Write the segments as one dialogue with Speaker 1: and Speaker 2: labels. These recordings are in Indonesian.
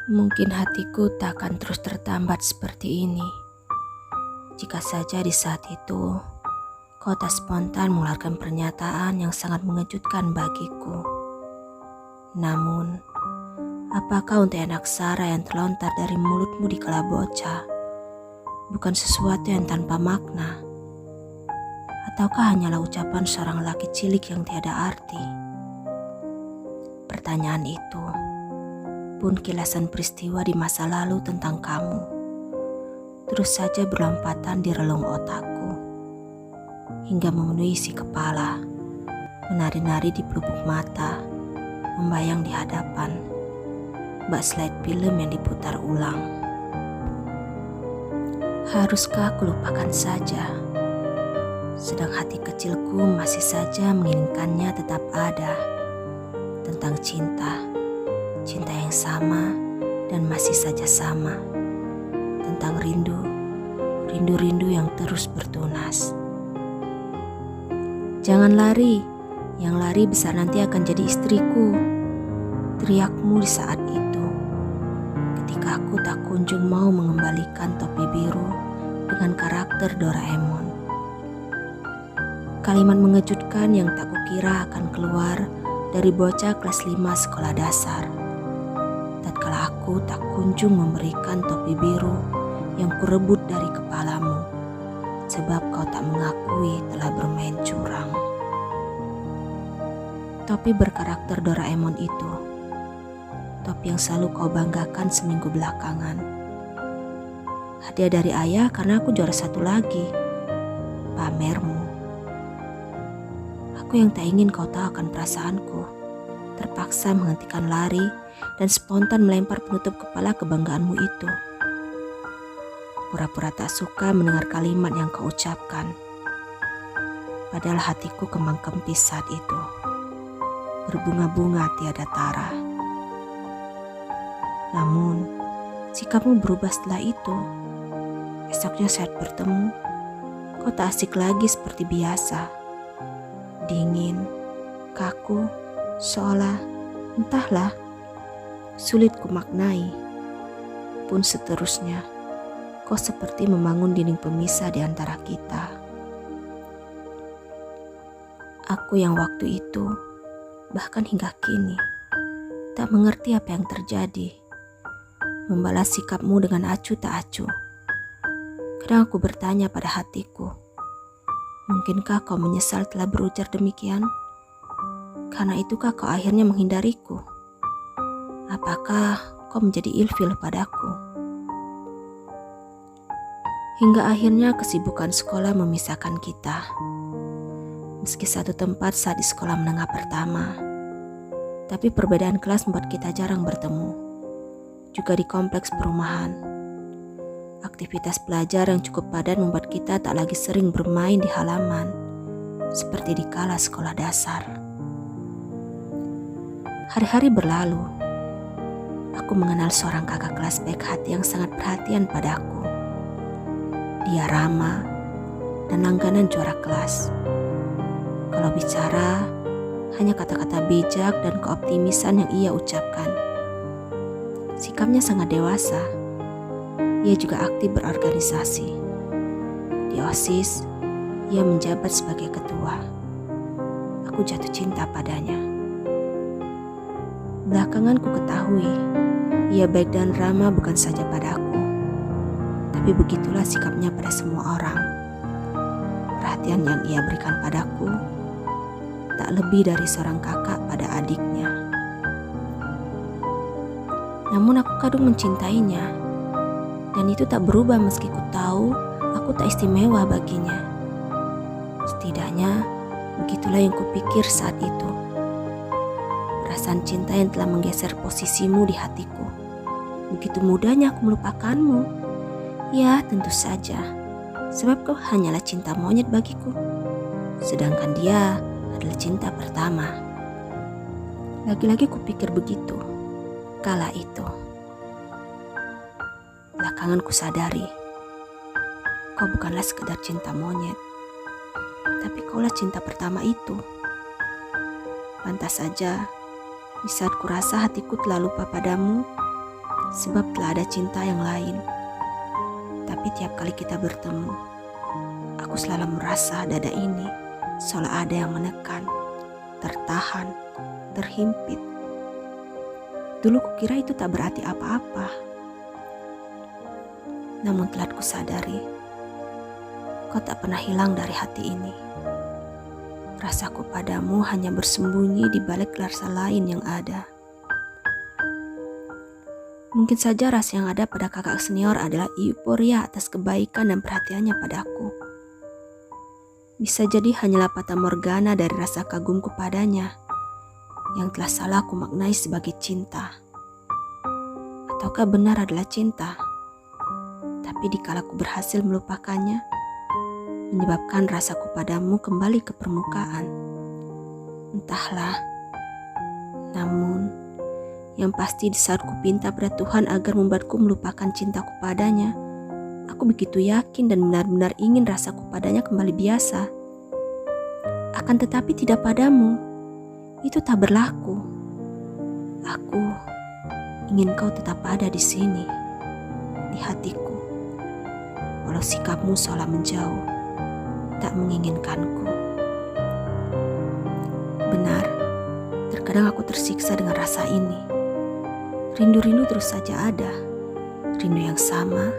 Speaker 1: Mungkin hatiku tak akan terus tertambat seperti ini. Jika saja di saat itu, kau tak spontan mengeluarkan pernyataan yang sangat mengejutkan bagiku. Namun, apakah untuk anak Sara yang terlontar dari mulutmu di kala bocah bukan sesuatu yang tanpa makna? Ataukah hanyalah ucapan seorang laki cilik yang tiada arti? Pertanyaan itu pun kilasan peristiwa di masa lalu tentang kamu terus saja berlompatan di relung otakku hingga memenuhi isi kepala, menari-nari di pelupuk mata, membayang di hadapan bak slide film yang diputar ulang. Haruskah aku lupakan saja, sedang hati kecilku masih saja menginginkannya tetap ada, tentang cinta yang sama dan masih saja sama, tentang rindu yang terus bertunas. Jangan lari, yang lari besar nanti akan jadi istriku, teriakmu di saat itu, ketika aku tak kunjung mau mengembalikan topi biru dengan karakter Doraemon. Kalimat mengejutkan yang tak kukira akan keluar dari bocah kelas 5 sekolah dasar. Tatkala aku tak kunjung memberikan topi biru yang kurebut dari kepalamu, sebab kau tak mengakui telah bermain curang. Topi berkarakter Doraemon itu, topi yang selalu kau banggakan seminggu belakangan. Hadiah dari ayah karena aku juara 1 lagi, pamermu. Aku yang tak ingin kau tahu akan perasaanku, terpaksa menghentikan lari dan spontan melempar penutup kepala kebanggaanmu itu. Pura-pura tak suka mendengar kalimat yang kau ucapkan. Padahal hatiku kembang kempis saat itu, berbunga-bunga tiada tara. Namun, sikapmu berubah setelah itu. Esoknya saat bertemu, kau tak asik lagi seperti biasa. Dingin, kaku, seolah, entahlah, sulit kumaknai. Pun seterusnya, kau seperti membangun dinding pemisah di antara kita. Aku yang waktu itu, bahkan hingga kini, tak mengerti apa yang terjadi. Membalas sikapmu dengan acuh tak acuh. Kadang aku bertanya pada hatiku, mungkinkah kau menyesal telah berujar demikian? Karena itukah kau akhirnya menghindariku? Apakah kau menjadi ilfil padaku? Hingga akhirnya kesibukan sekolah memisahkan kita. Meski satu tempat saat di sekolah menengah pertama, tapi perbedaan kelas membuat kita jarang bertemu. Juga di kompleks perumahan. Aktivitas belajar yang cukup padat membuat kita tak lagi sering bermain di halaman, seperti di kala sekolah dasar. Hari-hari berlalu, aku mengenal seorang kakak kelas baik hati yang sangat perhatian padaku. Dia ramah dan langganan juara kelas. Kalau bicara, hanya kata-kata bijak dan keoptimisan yang ia ucapkan. Sikapnya sangat dewasa. Ia juga aktif berorganisasi. Di OSIS, ia menjabat sebagai ketua. Aku jatuh cinta padanya. Belakangan ku ketahui, ia baik dan ramah bukan saja padaku, tapi begitulah sikapnya pada semua orang. Perhatian yang ia berikan padaku tak lebih dari seorang kakak pada adiknya. Namun aku kadung mencintainya, dan itu tak berubah meski ku tahu aku tak istimewa baginya. Setidaknya begitulah yang kupikir saat itu. Perasaan cinta yang telah menggeser posisimu di hatiku. Begitu mudahnya aku melupakanmu. Ya, tentu saja, sebab kau hanyalah cinta monyet bagiku, sedangkan dia adalah cinta pertama. Lagi-lagi kupikir begitu kala itu. Belakangan ku sadari, kau bukanlah sekedar cinta monyet, tapi kaulah cinta pertama itu. Pantas saja, di saat kurasa hatiku telah lupa padamu, sebab telah ada cinta yang lain. Tapi tiap kali kita bertemu, aku selalu merasa dada ini seolah ada yang menekan, tertahan, terhimpit. Dulu kukira itu tak berarti apa-apa. Namun telah kusadari, kau tak pernah hilang dari hati ini. Rasaku padamu hanya bersembunyi di balik rasa lain yang ada. Mungkin saja rasa yang ada pada kakak senior adalah euforia atas kebaikan dan perhatiannya padaku. Bisa jadi hanyalah fata morgana dari rasa kagumku padanya yang telah salah aku maknai sebagai cinta. Ataukah benar adalah cinta? Tapi dikala ku berhasil melupakannya, menyebabkan rasaku padamu kembali ke permukaan. Entahlah. Namun, yang pasti di saat ku pinta pada Tuhan agar membuatku melupakan cintaku padanya, aku begitu yakin dan benar-benar ingin rasaku padanya kembali biasa. Akan tetapi tidak padamu. Itu tak berlaku. Aku ingin kau tetap ada di sini, di hatiku. Walau sikapmu seolah menjauh, tak menginginkanku. Benar, terkadang aku tersiksa dengan rasa ini. Rindu-rindu terus saja ada, rindu yang sama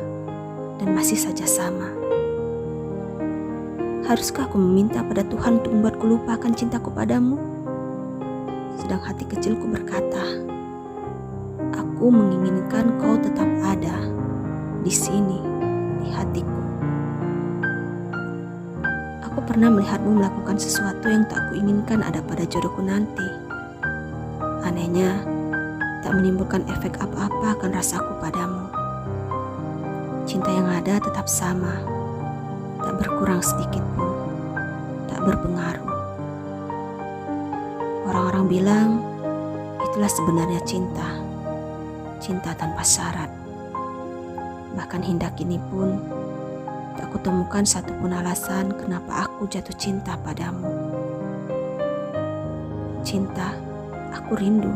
Speaker 1: dan masih saja sama. Haruskah aku meminta pada Tuhan untuk membuatku lupakan cintaku padamu? Sedang hati kecilku berkata, aku menginginkan kau tetap ada di sini, di hatiku. Aku pernah melihatmu melakukan sesuatu yang tak kuinginkan ada pada jodohku nanti. Anehnya, tak menimbulkan efek apa-apa akan rasaku padamu. Cinta yang ada tetap sama, tak berkurang sedikit pun, tak berpengaruh. Orang-orang bilang, itulah sebenarnya cinta, cinta tanpa syarat. Bahkan hingga kini pun, tak kutemukan satupun alasan kenapa aku jatuh cinta padamu. Cinta, aku rindu,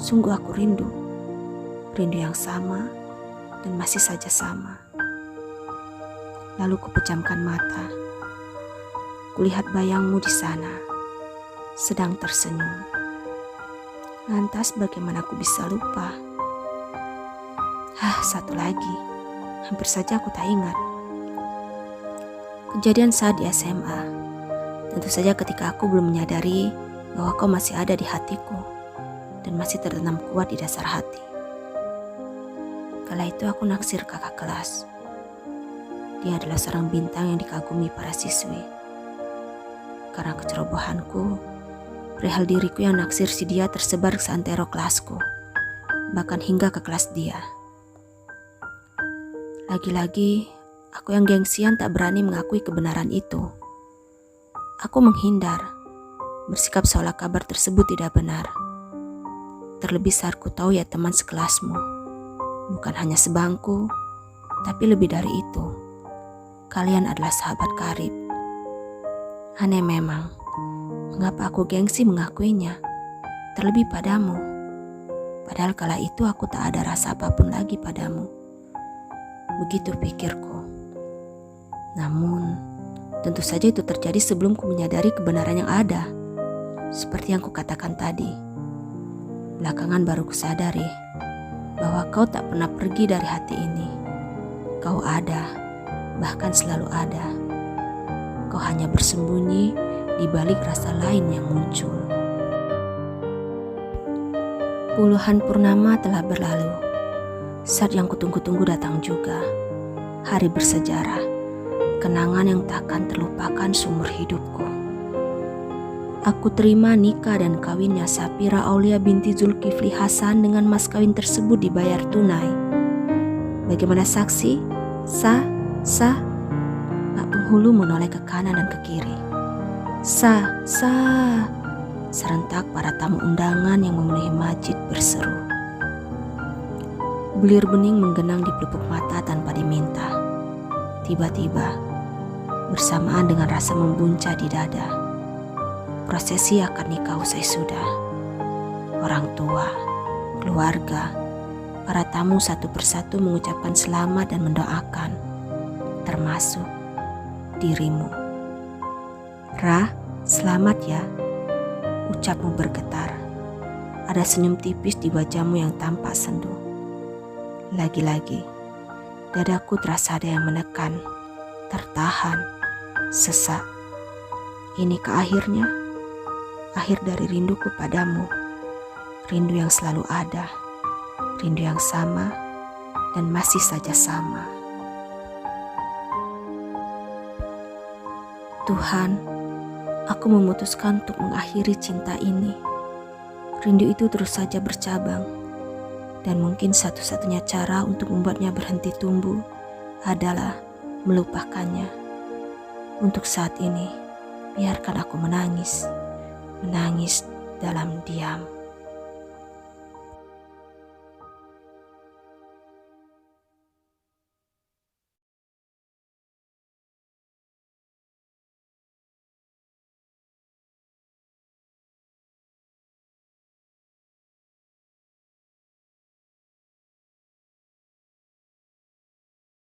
Speaker 1: sungguh aku rindu. Rindu yang sama dan masih saja sama. Lalu kupejamkan mata, kulihat bayangmu di sana, sedang tersenyum. Lantas bagaimana aku bisa lupa? Satu lagi, hampir saja aku tak ingat. Kejadian saat di SMA. Tentu saja ketika aku belum menyadari bahwa kau masih ada di hatiku dan masih tertanam kuat di dasar hati. Kala itu aku naksir kakak kelas. Dia adalah seorang bintang yang dikagumi para siswi. Karena kecerobohanku, perihal diriku yang naksir si dia tersebar ke seantero kelasku, bahkan hingga ke kelas dia. Lagi-lagi, aku yang gengsian tak berani mengakui kebenaran itu. Aku menghindar, bersikap seolah kabar tersebut tidak benar. Terlebih saat ku tahu ya teman sekelasmu, bukan hanya sebangku, tapi lebih dari itu. Kalian adalah sahabat karib. Aneh memang, mengapa aku gengsi mengakuinya, terlebih padamu. Padahal kala itu aku tak ada rasa apapun lagi padamu. Begitu pikirku. Namun, tentu saja itu terjadi sebelum ku menyadari kebenaran yang ada. Seperti yang kukatakan tadi. Belakangan baru kusadari bahwa kau tak pernah pergi dari hati ini. Kau ada, bahkan selalu ada. Kau hanya bersembunyi di balik rasa lain yang muncul. Puluhan purnama telah berlalu. Saat yang kutunggu-tunggu datang juga. Hari bersejarah, kenangan yang takkan terlupakan seumur hidupku. Aku terima nikah dan kawinnya Sapira Aulia binti Zulkifli Hasan dengan mas kawin tersebut dibayar tunai. Bagaimana saksi? Sah? Pak penghulu menoleh ke kanan dan ke kiri. Sah. Serentak para tamu undangan yang memenuhi masjid berseru. Bulir bening menggenang di pelupuk mata tanpa diminta. Tiba-tiba, bersamaan dengan rasa membuncah di dada, prosesi akad nikah usai sudah. Orang tua, keluarga, Para tamu satu persatu mengucapkan selamat dan mendoakan, termasuk dirimu. Ra, selamat ya, ucapmu bergetar. Ada senyum tipis di wajahmu yang tampak sendu. Lagi-lagi, dadaku terasa ada yang menekan, tertahan, sesak. Inikah akhirnya? Akhir dari rinduku padamu. Rindu yang selalu ada, rindu yang sama dan masih saja sama. Tuhan, aku memutuskan untuk mengakhiri cinta ini. Rindu itu terus saja bercabang, dan mungkin satu-satunya cara untuk membuatnya berhenti tumbuh adalah melupakannya. Untuk saat ini, biarkan aku menangis dalam diam.